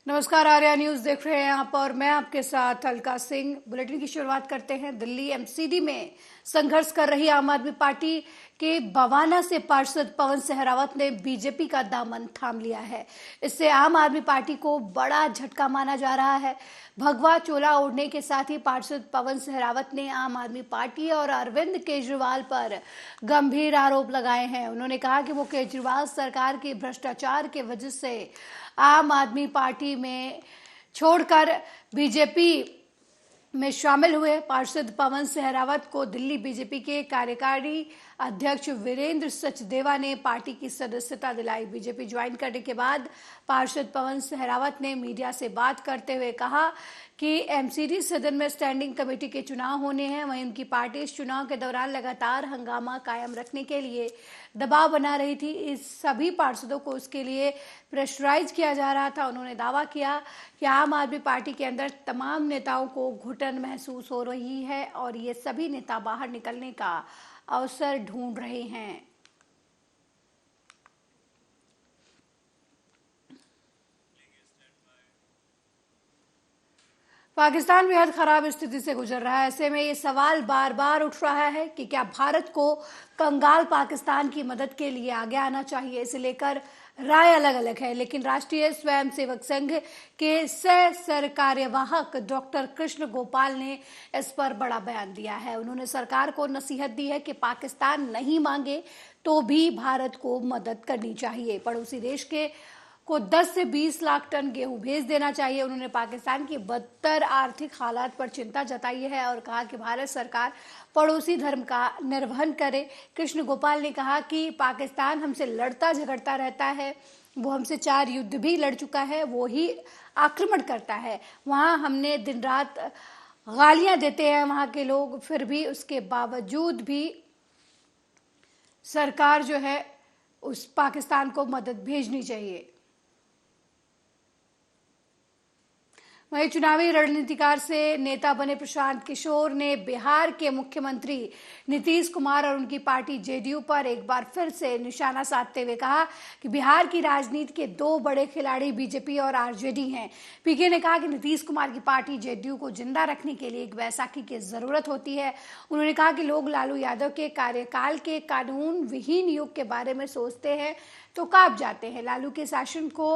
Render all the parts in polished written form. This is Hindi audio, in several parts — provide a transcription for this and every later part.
नमस्कार, आर्या न्यूज देख रहे हैं यहाँ पर। मैं आपके साथ अलका सिंह। बुलेटिन की शुरुआत करते हैं। दिल्ली एमसीडी में संघर्ष कर रही आम आदमी पार्टी के बवाना से पार्षद पवन सहरावत ने बीजेपी का दामन थाम लिया है। इससे आम आदमी पार्टी को बड़ा झटका माना जा रहा है। भगवा चोला ओढ़ने के साथ ही पार्षद पवन सहरावत ने आम आदमी पार्टी और अरविंद केजरीवाल पर गंभीर आरोप लगाए हैं। उन्होंने कहा कि वो केजरीवाल सरकार के भ्रष्टाचार के वजह से आम आदमी पार्टी में छोड़कर बीजेपी में शामिल हुए। पार्षद पवन सहरावत को दिल्ली बीजेपी के कार्यकारी अध्यक्ष वीरेंद्र सचदेवा ने पार्टी की सदस्यता दिलाई। बीजेपी ज्वाइन करने के बाद पार्षद पवन सहरावत ने मीडिया से बात करते हुए कहा कि एमसीडी सदन में स्टैंडिंग कमेटी के चुनाव होने हैं। वहीं उनकी पार्टी इस चुनाव के दौरान लगातार हंगामा कायम रखने के लिए दबाव बना रही थी। इस सभी पार्षदों को उसके लिए प्रेशराइज किया जा रहा था। उन्होंने दावा किया कि आम आदमी पार्टी के अंदर तमाम नेताओं को घुटन महसूस हो रही है और ये सभी नेता बाहर निकलने का अवसर ढूंढ रहे हैं। पाकिस्तान बेहद खराब स्थिति से गुजर रहा है। ऐसे में ये सवाल बार बार उठ रहा है कि क्या भारत को कंगाल पाकिस्तान की मदद के लिए आगे आना चाहिए। इसे लेकर राय अलग अलग है, लेकिन राष्ट्रीय स्वयंसेवक संघ के सह सरकार्यवाहक डॉक्टर कृष्ण गोपाल ने इस पर बड़ा बयान दिया है। उन्होंने सरकार को नसीहत दी है कि पाकिस्तान नहीं मांगे तो भी भारत को मदद करनी चाहिए। पड़ोसी देश को 10 से 20 लाख टन गेहूं भेज देना चाहिए। उन्होंने पाकिस्तान की बदतर आर्थिक हालात पर चिंता जताई है और कहा कि भारत सरकार पड़ोसी धर्म का निर्वहन करे। कृष्ण गोपाल ने कहा कि पाकिस्तान हमसे लड़ता झगड़ता रहता है। वो हमसे 4 युद्ध भी लड़ चुका है। वो ही आक्रमण करता है। वहां हमने दिन रात गालियां देते हैं वहां के लोग, फिर भी उसके बावजूद भी सरकार जो है उस पाकिस्तान को मदद भेजनी चाहिए। वहीं चुनावी रणनीतिकार से नेता बने प्रशांत किशोर ने बिहार के मुख्यमंत्री नीतीश कुमार और उनकी पार्टी जेडीयू पर एक बार फिर से निशाना साधते हुए कहा कि बिहार की राजनीति के 2 बड़े खिलाड़ी बीजेपी और आरजेडी हैं। पीके ने कहा कि नीतीश कुमार की पार्टी जेडीयू को जिंदा रखने के लिए एक बैसाखी की जरूरत होती है। उन्होंने कहा कि लोग लालू यादव के कार्यकाल के कानून विहीन युग के बारे में सोचते हैं तो कांप जाते हैं। लालू के शासन को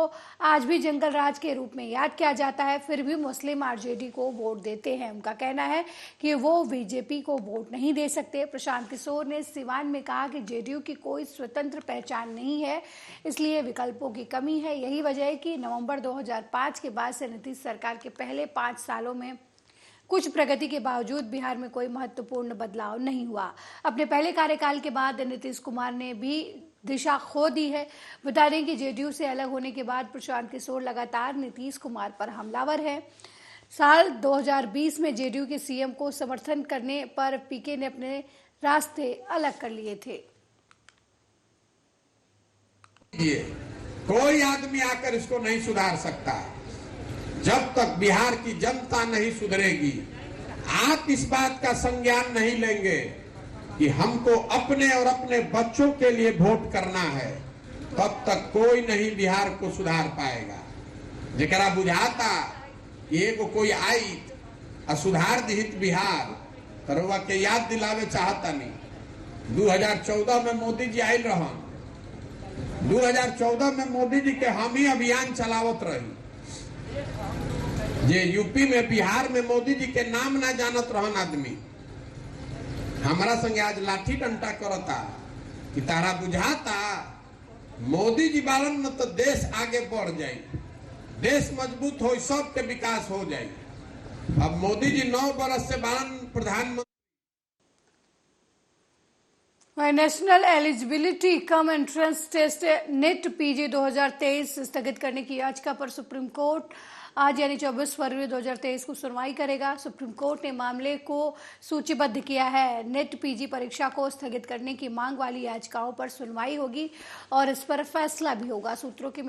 आज भी जंगल राज के रूप में याद किया जाता है, फिर भी मुस्लिम आरजेडी को वोट देते हैं। उनका कहना है कि वो बीजेपी को वोट नहीं दे सकते। प्रशांत किशोर ने सिवान में कहा कि जेडीयू की कोई स्वतंत्र पहचान नहीं है, इसलिए विकल्पों की कमी है। यही वजह है कि नवंबर 2005 के बाद से नीतीश सरकार के पहले 5 सालों में कुछ प्रगति के बावजूद बिहार में कोई महत्वपूर्ण बदलाव नहीं हुआ। अपने पहले कार्यकाल के बाद नीतीश कुमार ने भी दिशा खो दी है। बता दें कि जेडीयू से अलग होने के बाद प्रशांत किशोर लगातार नीतीश कुमार पर हमलावर है। साल 2020 में जेडीयू के सीएम को समर्थन करने पर पीके ने अपने रास्ते अलग कर लिए थे। कोई आदमी आकर इसको नहीं सुधार सकता जब तक बिहार की जनता नहीं सुधरेगी। आप इस बात का संज्ञान नहीं लेंगे कि हमको अपने और अपने बच्चों के लिए वोट करना है, तब तक कोई नहीं बिहार को सुधार पाएगा। जरा बुझाता एगो कोई आई सुधार दिहित बिहार तरवा के याद दिलावे चाहता नहीं। 2014 में मोदी जी आयल रहन। 2014 में मोदी जी के हम ही अभियान चलावत रही। जे यूपी में बिहार में मोदी जी के नाम ना जानत रहन आदमी हमारा संगे आज लाठी डंटा करता कि तारा बुझाता मोदी जी बालन में तो देश आगे बढ़ जाए, देश मजबूत हो, सबके विकास हो जाए। अब मोदी जी 9 बरस से बालन प्रधानमंत्री। National eligibility cum entrance test NEET PG 2023 स्थगित करने की याचिका पर सुप्रीम कोर्ट आज यानी 24 फरवरी 2023 को सुनवाई करेगा। सुप्रीम कोर्ट ने मामले को सूचीबद्ध किया है। नेट पीजी परीक्षा को स्थगित करने की मांग वाली याचिकाओं पर सुनवाई होगी और इस पर फैसला भी होगा। सूत्रों की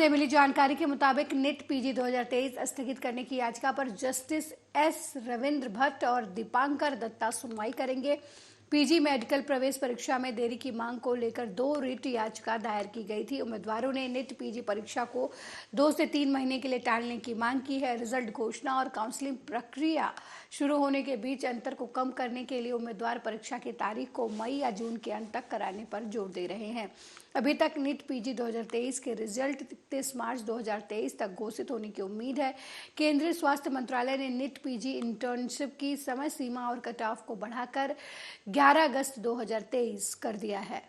मिली जानकारी के मुताबिक नेट पीजी 2023 स्थगित करने की याचिका पर जस्टिस एस रविंद्र भट्ट और दीपांकर दत्ता सुनवाई करेंगे। पीजी मेडिकल प्रवेश परीक्षा में देरी की मांग को लेकर 2 रिट याचिका दायर की गई थी। उम्मीदवारों ने नीट पीजी परीक्षा को 2 से 3 महीने के लिए टालने की मांग की है। रिजल्ट घोषणा और काउंसलिंग प्रक्रिया शुरू होने के बीच अंतर को कम करने के लिए उम्मीदवार परीक्षा की तारीख को मई या जून के अंत तक कराने पर जोर दे रहे हैं। अभी तक नीट पीजी 2023 के रिजल्ट 31 मार्च 2023 तक घोषित होने की उम्मीद है। केंद्रीय स्वास्थ्य मंत्रालय ने नीट पीजी इंटर्नशिप की समय सीमा और कट ऑफ को बढ़ाकर 11 अगस्त 2023 कर दिया है।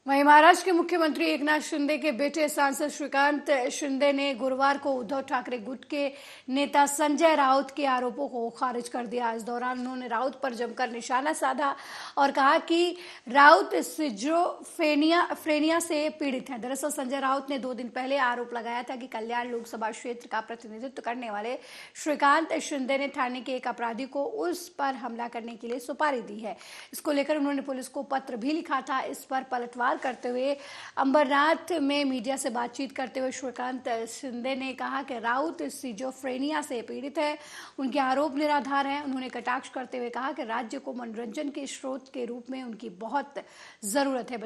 वहीं महाराष्ट्र के मुख्यमंत्री एकनाथ शिंदे के बेटे सांसद श्रीकांत शिंदे ने गुरुवार को उद्धव ठाकरे गुट के नेता संजय राउत के आरोपों को खारिज कर दिया। इस दौरान उन्होंने राउत पर जमकर निशाना साधा और कहा कि राउत सिजोफ्रेनिया से पीड़ित हैं। दरअसल संजय राउत ने 2 दिन पहले आरोप लगाया था कि कल्याण लोकसभा क्षेत्र का प्रतिनिधित्व करने वाले श्रीकांत शिंदे ने थाने के एक अपराधी को उस पर हमला करने के लिए सुपारी दी है। इसको लेकर उन्होंने पुलिस को पत्र भी लिखा था। इस पर पलटवार करते हुए अंबरनाथ में मीडिया से बातचीत करते हुए श्रीकांत शिंदे ने कहा कि राउत सिजोफ्रेनिया से पीड़ित है, उनके आरोप निराधार हैं। उन्होंने कटाक्ष करते हुए कहा कि राज्य को मनोरंजन के स्रोत के रूप में उनकी बहुत जरूरत है।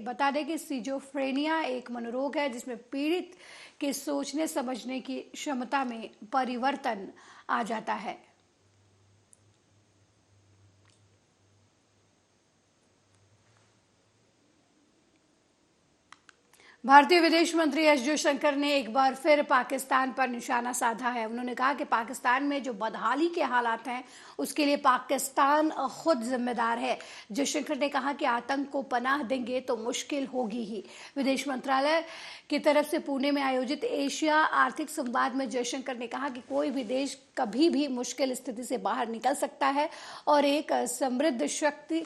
बता दें कि सिजोफ्रेनिया एक मनोरोग है जिसमें पीड़ित के सोचने समझने की क्षमता में परिवर्तन आ जाता है। भारतीय विदेश मंत्री एस जयशंकर ने एक बार फिर पाकिस्तान पर निशाना साधा है। उन्होंने कहा कि पाकिस्तान में जो बदहाली के हालात हैं उसके लिए पाकिस्तान खुद जिम्मेदार है। जयशंकर ने कहा कि आतंक को पनाह देंगे तो मुश्किल होगी ही। विदेश मंत्रालय की तरफ से पुणे में आयोजित एशिया आर्थिक संवाद में जयशंकर ने कहा कि कोई भी देश कभी भी मुश्किल स्थिति से बाहर निकल सकता है और एक समृद्ध शक्ति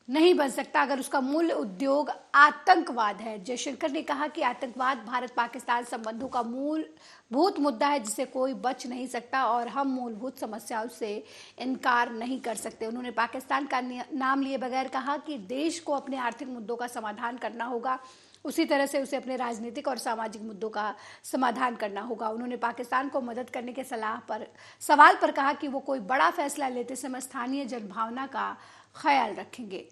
नहीं बन सकता अगर उसका मूल उद्योग आतंकवाद है। जयशंकर ने कहा कि आतंकवाद भारत पाकिस्तान संबंधों का मूलभूत मुद्दा है जिससे कोई बच नहीं सकता और हम मूलभूत समस्याओं से इनकार नहीं कर सकते। उन्होंने पाकिस्तान का नाम लिए बगैर कहा कि देश को अपने आर्थिक मुद्दों का समाधान करना होगा, उसी तरह से उसे अपने राजनीतिक और सामाजिक मुद्दों का समाधान करना होगा। उन्होंने पाकिस्तान को मदद करने के सवाल पर कहा कि वो कोई बड़ा फैसला लेते समय स्थानीय जनभावना का ख्याल रखेंगे।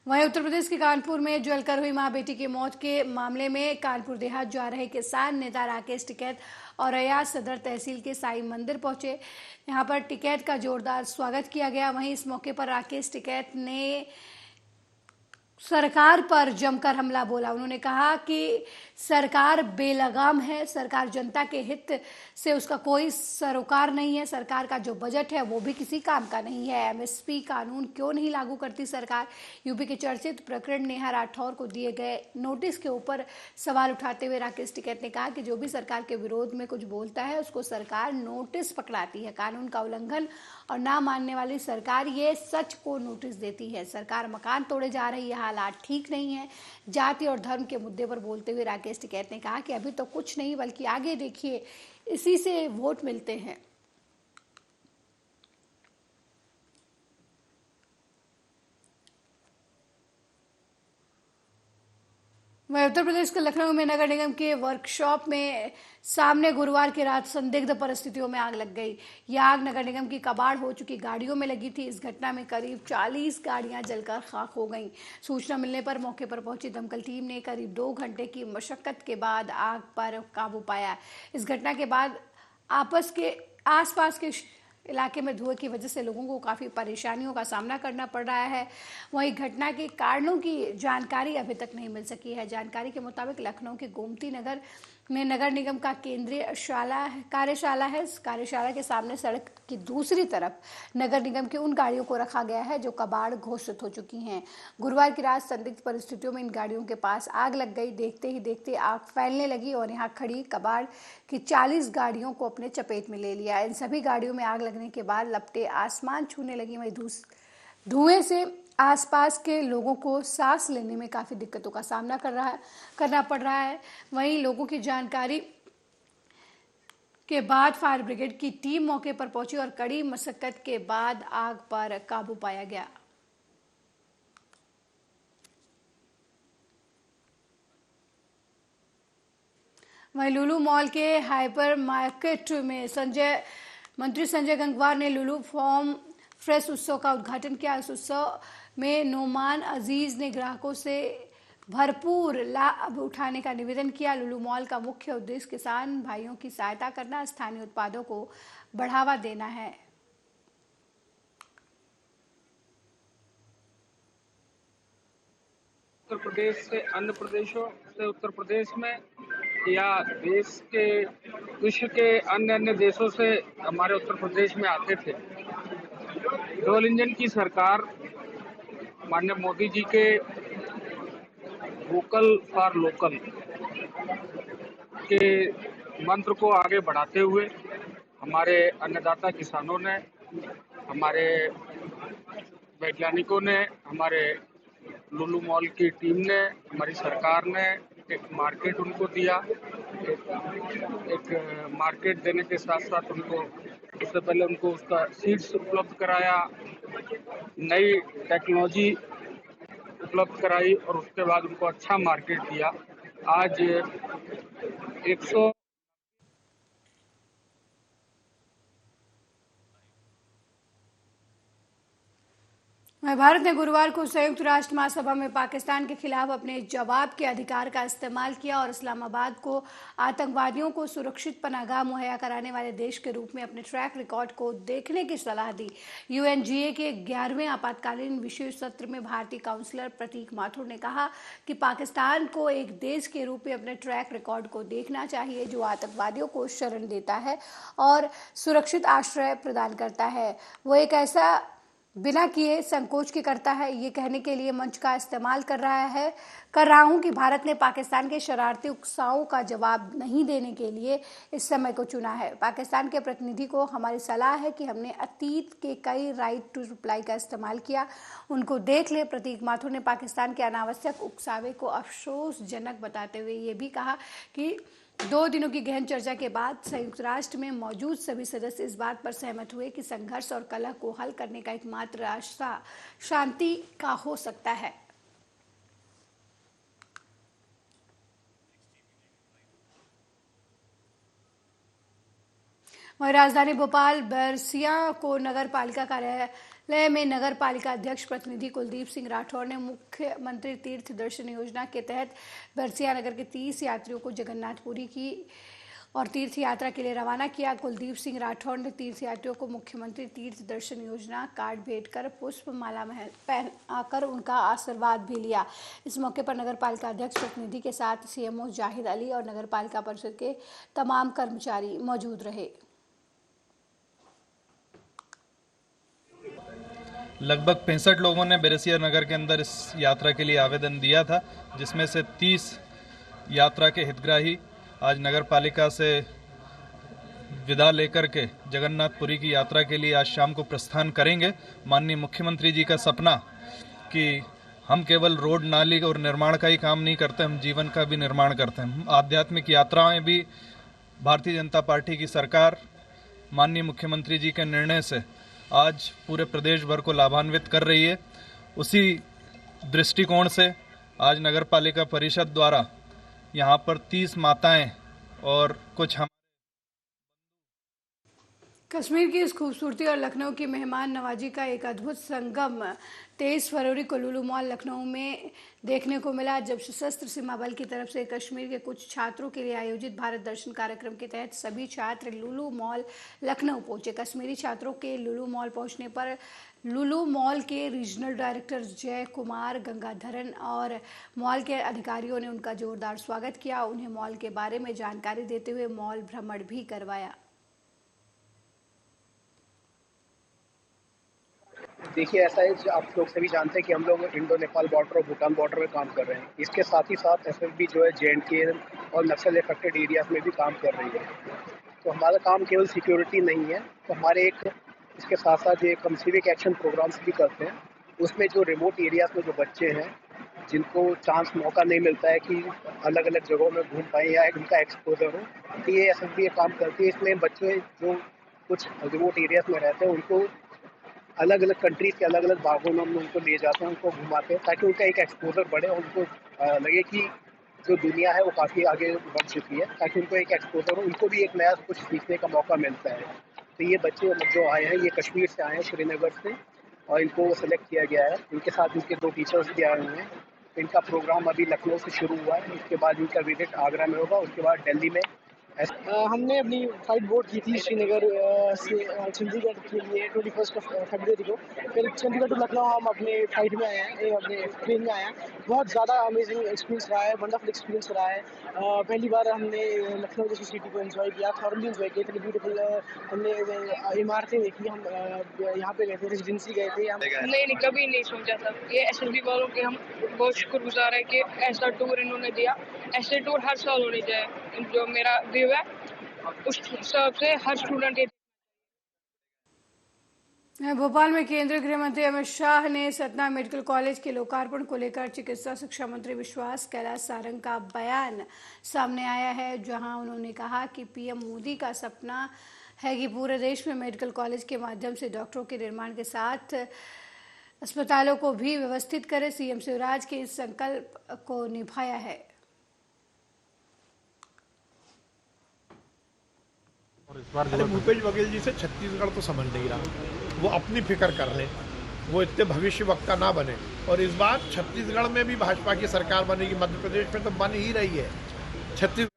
वहीं उत्तर प्रदेश के कानपुर में जलकर हुई मां बेटी की मौत के मामले में कानपुर देहात जा रहे किसान नेता राकेश टिकैत और अयाज सदर तहसील के साई मंदिर पहुंचे। यहां पर टिकैत का जोरदार स्वागत किया गया। वहीं इस मौके पर राकेश टिकैत ने सरकार पर जमकर हमला बोला। उन्होंने कहा कि सरकार बेलगाम है, सरकार जनता के हित से उसका कोई सरोकार नहीं है, सरकार का जो बजट है वो भी किसी काम का नहीं है। एमएसपी कानून क्यों नहीं लागू करती सरकार? यूपी के चर्चित प्रकरण नेहा राठौर को दिए गए नोटिस के ऊपर सवाल उठाते हुए राकेश टिकैत ने कहा कि जो भी सरकार के विरोध में कुछ बोलता है उसको सरकार नोटिस पकड़ाती है। कानून का उल्लंघन और ना मानने वाली सरकार ये सच को नोटिस देती है। सरकार मकान तोड़े जा रही है, हालात ठीक नहीं है। जाति और धर्म के मुद्दे पर बोलते हुए राकेश टिकैत ने कहा कि अभी तो कुछ नहीं बल्कि आगे देखिए, इसी से वोट मिलते हैं। वहीं उत्तर प्रदेश के लखनऊ में नगर निगम के वर्कशॉप में सामने गुरुवार की रात संदिग्ध परिस्थितियों में आग लग गई। यह आग नगर निगम की कबाड़ हो चुकी गाड़ियों में लगी थी। इस घटना में करीब 40 गाड़ियां जलकर खाक हो गईं। सूचना मिलने पर मौके पर पहुंची दमकल टीम ने करीब 2 घंटे की मशक्कत के बाद आग पर काबू पाया। इस घटना के बाद आसपास के इलाके में धुएं की वजह से लोगों को काफ़ी परेशानियों का सामना करना पड़ रहा है। वहीं घटना के कारणों की जानकारी अभी तक नहीं मिल सकी है। जानकारी के मुताबिक लखनऊ के गोमती नगर में नगर निगम का केंद्रीय कार्यशाला है। इस कार्यशाला के सामने सड़क की दूसरी तरफ नगर निगम की उन गाड़ियों को रखा गया है जो कबाड़ घोषित हो चुकी हैं। गुरुवार की रात संदिग्ध परिस्थितियों में इन गाड़ियों के पास आग लग गई। देखते ही देखते आग फैलने लगी और यहाँ खड़ी कबाड़ की 40 गाड़ियों को अपने चपेट में ले लिया। इन सभी गाड़ियों में आग लगने के बाद लपटें आसमान छूने लगी। वहीं धुएं से आसपास के लोगों को सांस लेने में काफ़ी दिक्कतों का सामना करना पड़ रहा है। वहीं लोगों की जानकारी के बाद फायर ब्रिगेड की टीम मौके पर पहुंची और कड़ी मशक्कत के बाद आग पर काबू पाया गया। वहीं लुलु मॉल के हाइपर मार्केट में मंत्री संजय गंगवार ने लुलु फॉर्म फ्रेश उत्सव का उद्घाटन किया। इस उत्सव में नोमान अजीज ने ग्राहकों से भरपूर लाभ उठाने का निवेदन किया। लुलु मॉल का मुख्य उद्देश्य किसान भाइयों की सहायता करना, स्थानीय उत्पादों को बढ़ावा देना है। उत्तर प्रदेश से अन्य प्रदेशों से उत्तर प्रदेश में या देश के विश्व के अन्य देशों से हमारे उत्तर प्रदेश में आते थे। डबल इंजन की सरकार माननीय मोदी जी के वोकल फॉर लोकल के मंत्र को आगे बढ़ाते हुए हमारे अन्नदाता किसानों ने, हमारे वैज्ञानिकों ने, हमारे लुलु मॉल की टीम ने, हमारी सरकार ने एक मार्केट उनको दिया। एक मार्केट देने के साथ साथ उनको उससे पहले उनको उसका सीड्स उपलब्ध कराया, नई टेक्नोलॉजी उपलब्ध कराई और उसके बाद उनको अच्छा मार्केट दिया। आज 100 भारत ने गुरुवार को संयुक्त राष्ट्र महासभा में पाकिस्तान के खिलाफ अपने जवाब के अधिकार का इस्तेमाल किया और इस्लामाबाद को आतंकवादियों को सुरक्षित पनाहगाह मुहैया कराने वाले देश के रूप में अपने ट्रैक रिकॉर्ड को देखने की सलाह दी। यूएनजीए के 11वें आपातकालीन विशेष सत्र में भारतीय काउंसलर प्रतीक माथुर ने कहा कि पाकिस्तान को एक देश के रूप में अपने ट्रैक रिकॉर्ड को देखना चाहिए जो आतंकवादियों को शरण देता है और सुरक्षित आश्रय प्रदान करता है। वो एक ऐसा बिना किए संकोच के करता है। ये कहने के लिए मंच का इस्तेमाल कर रहा हूं कि भारत ने पाकिस्तान के शरारती उकसाओं का जवाब नहीं देने के लिए इस समय को चुना है। पाकिस्तान के प्रतिनिधि को हमारी सलाह है कि हमने अतीत के कई राइट टू रिप्लाई का इस्तेमाल किया, उनको देख ले। प्रतीक माथुर ने पाकिस्तान के अनावश्यक उकसावे को अफसोसजनक बताते हुए ये भी कहा कि 2 दिनों की गहन चर्चा के बाद संयुक्त राष्ट्र में मौजूद सभी सदस्य इस बात पर सहमत हुए कि संघर्ष और कलह को हल करने का एकमात्र रास्ता शांति का हो सकता है। वहीं राजधानी भोपाल बरसिया को नगर पालिका कार्यालय में नगर पालिका अध्यक्ष प्रतिनिधि कुलदीप सिंह राठौर ने मुख्यमंत्री तीर्थ दर्शन योजना के तहत बरसिया नगर के 30 यात्रियों को जगन्नाथपुरी की और तीर्थ यात्रा के लिए रवाना किया। कुलदीप सिंह राठौर ने तीर्थ यात्रियों को मुख्यमंत्री तीर्थ दर्शन योजना कार्ड भेंट कर पुष्प माला पहनाकर उनका आशीर्वाद भी लिया। इस मौके पर नगर पालिका अध्यक्ष प्रतिनिधि के साथ सीएमओ जाहिद अली और नगर पालिका परिषद के तमाम कर्मचारी मौजूद रहे। लगभग 65 लोगों ने बेरसिया नगर के अंदर इस यात्रा के लिए आवेदन दिया था, जिसमें से 30 यात्रा के हितग्राही आज नगर पालिका से विदा लेकर के जगन्नाथपुरी की यात्रा के लिए आज शाम को प्रस्थान करेंगे। माननीय मुख्यमंत्री जी का सपना कि हम केवल रोड नाली और निर्माण का ही काम नहीं करते, हम जीवन का भी निर्माण करते हैं। आध्यात्मिक यात्राएं भी भारतीय जनता पार्टी की सरकार माननीय मुख्यमंत्री जी के निर्णय से आज पूरे प्रदेश भर को लाभान्वित कर रही है। उसी दृष्टिकोण से आज नगर पालिका परिषद द्वारा यहाँ पर 30 माताएं और कुछ हम कश्मीर की इस खूबसूरती और लखनऊ की मेहमान नवाजी का एक अद्भुत संगम 23 फरवरी को लुलु मॉल लखनऊ में देखने को मिला, जब सशस्त्र सीमा बल की तरफ से कश्मीर के कुछ छात्रों के लिए आयोजित भारत दर्शन कार्यक्रम के तहत सभी छात्र लुलु मॉल लखनऊ पहुंचे। कश्मीरी छात्रों के लुलु मॉल पहुंचने पर लुलु मॉल के रीजनल डायरेक्टर जय कुमार गंगाधरन और मॉल के अधिकारियों ने उनका जोरदार स्वागत किया। उन्हें मॉल के बारे में जानकारी देते हुए मॉल भ्रमण भी करवाया। देखिए, ऐसा है, आप लोग सभी जानते हैं कि हम लोग इंडो नेपाल बॉर्डर और भूटान बॉर्डर में काम कर रहे हैं। इसके साथ ही साथ एसएसबी जो है JNK और नक्सल इफेक्टेड एरियाज में भी काम कर रही है। तो हमारा काम केवल सिक्योरिटी नहीं है, तो हमारे इसके साथ साथ हम सिविक एक्शन प्रोग्राम्स भी करते हैं। उसमें जो रिमोट एरियाज में जो बच्चे हैं जिनको चांस मौका नहीं मिलता है कि अलग अलग जगहों में घूम पाए या उनका एक्सपोजर हो, तो ये एसएसबी ये काम करती है। इसमें बच्चे जो कुछ रिमोट एरियाज में रहते हैं उनको अलग अलग कंट्रीज के अलग अलग भागों में हम उनको ले जाते हैं, उनको घुमाते हैं, ताकि उनका एक एक्सपोजर बढ़े और उनको लगे कि जो दुनिया है वो काफ़ी आगे बढ़ चुकी है, ताकि उनको एक एक्सपोजर हो, उनको भी एक नया कुछ सीखने का मौका मिलता है। तो ये बच्चे जो आए हैं ये कश्मीर से आए हैं, श्रीनगर से, और इनको सेलेक्ट किया गया है। इनके साथ इनके 2 टीचर्स भी आए हुए हैं। इनका प्रोग्राम अभी लखनऊ से शुरू हुआ है, उसके बाद इनका विजिट आगरा में होगा, उसके बाद दिल्ली में। हमने अपनी फ्लाइट बोर्ड की थी श्रीनगर से चंडीगढ़ के लिए 21 फरवरी को। फिर चंडीगढ़ टू लखनऊ हम अपने फ्लाइट में आए हैं, अपने ट्रेन में आए हैं। बहुत ज़्यादा अमेजिंग एक्सपीरियंस रहा है, वंडरफुल एक्सपीरियंस रहा है। पहली बार हमने लखनऊ जैसी सिटी को एंजॉय किया, थॉरली एंजॉय किया। इतनी ब्यूटीफुल हमने इमारतें देखी। हम यहाँ पे गए थे, रेजिडेंसी गए थे। नहीं, कभी नहीं सोचा था। ये एसएसबी वालों के हम बहुत शुक्रगुजार है कि ऐसा टूर इन्होंने दिया। ऐसे टूर हर साल होने चाहिए। जो मेरा व्यू है उस हिसाब से हर स्टूडेंट भोपाल में केंद्रीय गृह मंत्री अमित शाह ने सतना मेडिकल कॉलेज के लोकार्पण को लेकर चिकित्सा शिक्षा मंत्री विश्वास कैलाश सारंग का बयान सामने आया है, जहां उन्होंने कहा कि पीएम मोदी का सपना है कि पूरे देश में मेडिकल कॉलेज के माध्यम से डॉक्टरों के निर्माण के साथ अस्पतालों को भी व्यवस्थित करे। सीएम शिवराज के इस संकल्प को निभाया है। और इस बार भूपेश बघेल जी से छत्तीसगढ़ तो समझ नहीं रहा, वो अपनी फिक्र कर ले, वो इतने भविष्य वक्ता ना बने। और इस बार छत्तीसगढ़ में भी भाजपा की सरकार बनेगी, मध्य प्रदेश में तो बन ही रही है। छत्तीसगढ़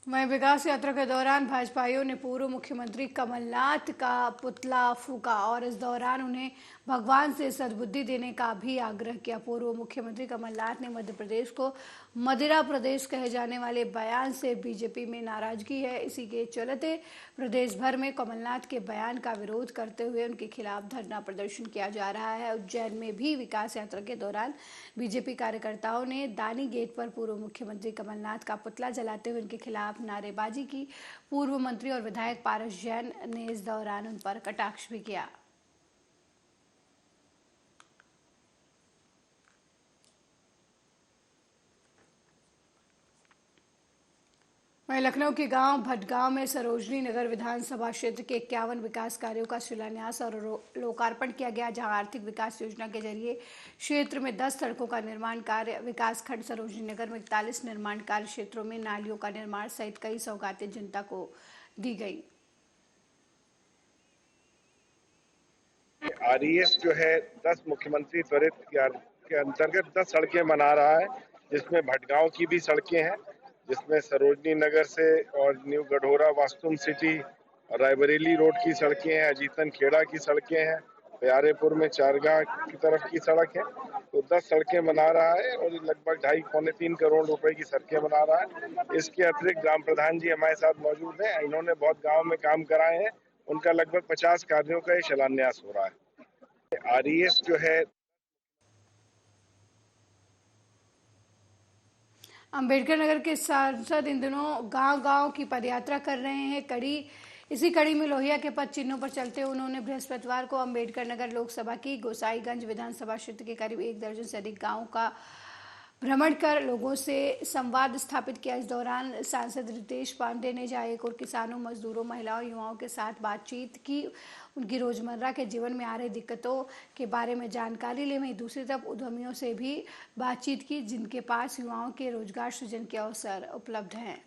वहीं विकास यात्रा के दौरान भाजपाइयों ने पूर्व मुख्यमंत्री कमलनाथ का पुतला फूका और इस दौरान उन्हें भगवान से सद्बुद्धि देने का भी आग्रह किया। पूर्व मुख्यमंत्री कमलनाथ ने मध्य प्रदेश को मदिरा प्रदेश कहे जाने वाले बयान से बीजेपी में नाराजगी है। इसी के चलते प्रदेश भर में कमलनाथ के बयान का विरोध करते हुए उनके खिलाफ धरना प्रदर्शन किया जा रहा है। उज्जैन में भी विकास यात्रा के दौरान बीजेपी कार्यकर्ताओं ने दानी गेट पर पूर्व मुख्यमंत्री कमलनाथ का पुतला जलाते हुए उनके खिलाफ नारेबाजी की। पूर्व मंत्री और विधायक पारस जैन ने इस दौरान उन पर कटाक्ष भी किया। वहीं लखनऊ के गांव भटगांव में सरोजनी नगर विधानसभा क्षेत्र के 51 विकास कार्यों का शिलान्यास और लोकार्पण किया गया, जहां आर्थिक विकास योजना के जरिए क्षेत्र में 10 सड़कों का निर्माण कार्य, विकासखंड सरोजनी नगर में 41 निर्माण कार्य क्षेत्रों में नालियों का निर्माण सहित कई सौगातें जनता को दी गई। आरईएस जो है 10 मुख्यमंत्री त्वरित के अंतर्गत 10 सड़कें बना रहा है, जिसमें भटगांव की भी सड़कें हैं, जिसमें सरोजनी नगर से और न्यू गढ़ोरा वास्तुम सिटी और रायबरेली रोड की सड़कें हैं, अजीतन खेड़ा की सड़कें हैं, प्यारेपुर में चारगांव की तरफ की सड़क है। तो 10 सड़कें बना रहा है और लगभग 2.5-3 करोड़ रुपए की सड़कें बना रहा है। इसके अतिरिक्त ग्राम प्रधान जी हमारे साथ मौजूद हैं, इन्होंने बहुत गाँव में काम कराए हैं, उनका लगभग 50 कार्यों का शिलान्यास हो रहा है। आरईएस जो है अंबेडकर नगर के सांसद इन दिनों गांव-गांव की पदयात्रा कर रहे हैं। इसी कड़ी में लोहिया के पद चिन्हों पर चलते उन्होंने बृहस्पतिवार को अंबेडकर नगर लोकसभा की गोसाईगंज विधानसभा क्षेत्र के करीब 1 दर्जन से अधिक गांवों का भ्रमण कर लोगों से संवाद स्थापित किया। इस दौरान सांसद रितेश पांडे ने जायक और किसानों, मजदूरों, महिलाओं, युवाओं के साथ बातचीत की, उनकी रोजमर्रा के जीवन में आ रही दिक्कतों के बारे में जानकारी ली। वहीं दूसरी तरफ उद्यमियों से भी बातचीत की, जिनके पास युवाओं के रोजगार सृजन के अवसर उपलब्ध हैं।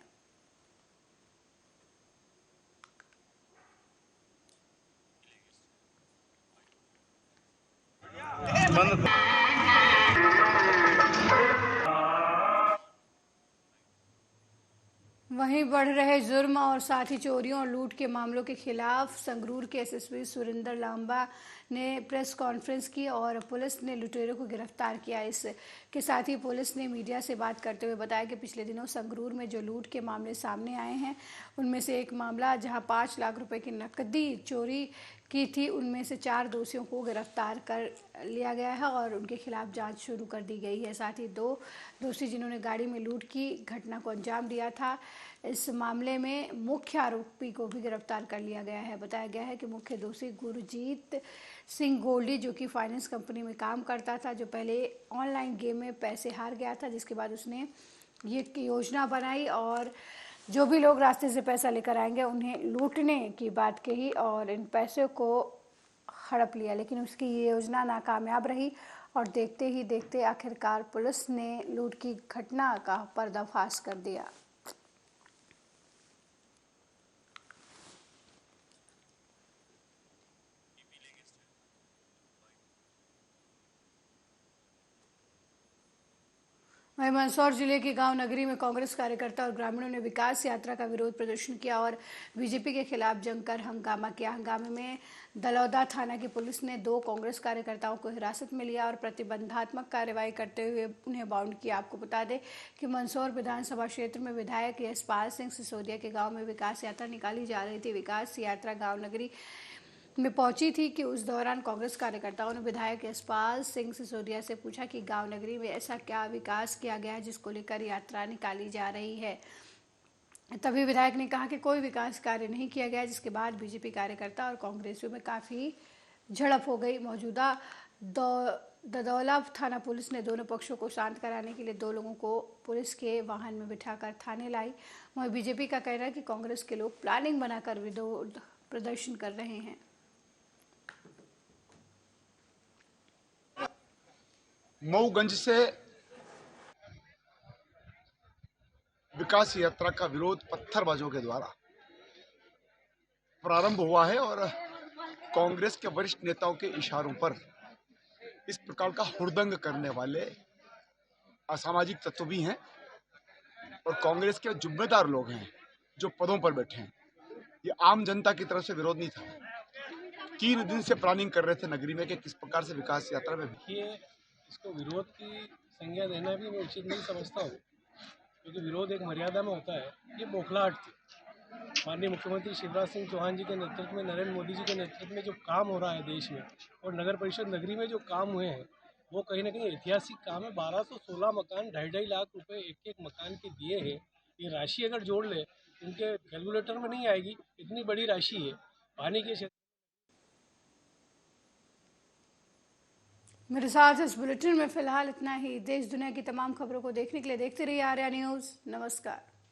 वहीं बढ़ रहे जुर्म और साथ ही चोरियों और लूट के मामलों के खिलाफ संगरूर के एसएसपी सुरेंद्र लांबा ने प्रेस कॉन्फ्रेंस की और पुलिस ने लुटेरों को गिरफ्तार किया। इसके साथ ही पुलिस ने मीडिया से बात करते हुए बताया कि पिछले दिनों संगरूर में जो लूट के मामले सामने आए हैं, उनमें से एक मामला जहां 5 लाख रुपए की नकदी चोरी की थी, उनमें से 4 दोषियों को गिरफ्तार कर लिया गया है और उनके खिलाफ जांच शुरू कर दी गई है। साथ ही 2 दोषी जिन्होंने गाड़ी में लूट की घटना को अंजाम दिया था, इस मामले में मुख्य आरोपी को भी गिरफ्तार कर लिया गया है। बताया गया है कि मुख्य दोषी गुरजीत सिंह गोल्डी, जो कि फाइनेंस कंपनी में काम करता था, जो पहले ऑनलाइन गेम में पैसे हार गया था, जिसके बाद उसने ये योजना बनाई और जो भी लोग रास्ते से पैसा लेकर आएंगे उन्हें लूटने की बात कही और इन पैसे को हड़प लिया। लेकिन उसकी ये योजना नाकामयाब रही और देखते ही देखते आखिरकार पुलिस ने लूट की घटना का पर्दाफाश कर दिया। वहीं मंदसौर जिले के गांव नगरी में कांग्रेस कार्यकर्ता और ग्रामीणों ने विकास यात्रा का विरोध प्रदर्शन किया और बीजेपी के खिलाफ जमकर हंगामा किया। हंगामे में दलौदा थाना की पुलिस ने 2 कांग्रेस कार्यकर्ताओं को हिरासत में लिया और प्रतिबंधात्मक कार्रवाई करते हुए उन्हें बाउंड किया। आपको बता दें कि मंदसौर विधानसभा क्षेत्र में विधायक यशपाल सिंह सिसोदिया के गाँव में विकास यात्रा निकाली जा रही थी। विकास यात्रा गाँव नगरी में पहुंची थी कि उस दौरान कांग्रेस कार्यकर्ताओं ने विधायक यशपाल सिंह सिसोदिया से पूछा कि गांव नगरी में ऐसा क्या विकास किया गया है जिसको लेकर यात्रा निकाली जा रही है। तभी विधायक ने कहा कि कोई विकास कार्य नहीं किया गया, जिसके बाद बीजेपी कार्यकर्ता और कांग्रेसियों में काफ़ी झड़प हो गई। मौजूदा ददौला थाना पुलिस ने दोनों पक्षों को शांत कराने के लिए 2 लोगों को पुलिस के वाहन में बिठाकर थाने लाई। वहीं बीजेपी का कहना है कि कांग्रेस के लोग प्लानिंग बनाकर विरोध प्रदर्शन कर रहे हैं। मऊगंज से विकास यात्रा का विरोध पत्थरबाजों के द्वारा प्रारंभ हुआ है और कांग्रेस के वरिष्ठ नेताओं के इशारों पर इस प्रकार का हुड़दंग करने वाले असामाजिक तत्व भी हैं और कांग्रेस के जिम्मेदार लोग हैं जो पदों पर बैठे हैं। ये आम जनता की तरफ से विरोध नहीं था। 3 दिन से प्लानिंग कर रहे थे नगरी में कि किस प्रकार से विकास यात्रा में इसको विरोध की संज्ञा देना भी मैं उचित नहीं समझता हूँ, क्योंकि विरोध एक मर्यादा में होता है। ये बौखलाहट थी। माननीय मुख्यमंत्री शिवराज सिंह चौहान जी के नेतृत्व में, नरेंद्र मोदी जी के नेतृत्व में जो काम हो रहा है देश में और नगर परिषद नगरी में जो काम हुए हैं वो कहीं ना कहीं ऐतिहासिक काम है। 1216 मकान 2.5 लाख रुपए एक मकान के दिए हैं। ये राशि अगर जोड़ ले उनके कैलकुलेटर में नहीं आएगी, इतनी बड़ी राशि है। पानी के क्षेत्र मेरे साथ इस बुलेटिन में फिलहाल इतना ही। देश दुनिया की तमाम खबरों को देखने के लिए देखते रहिए आर्या न्यूज़। नमस्कार।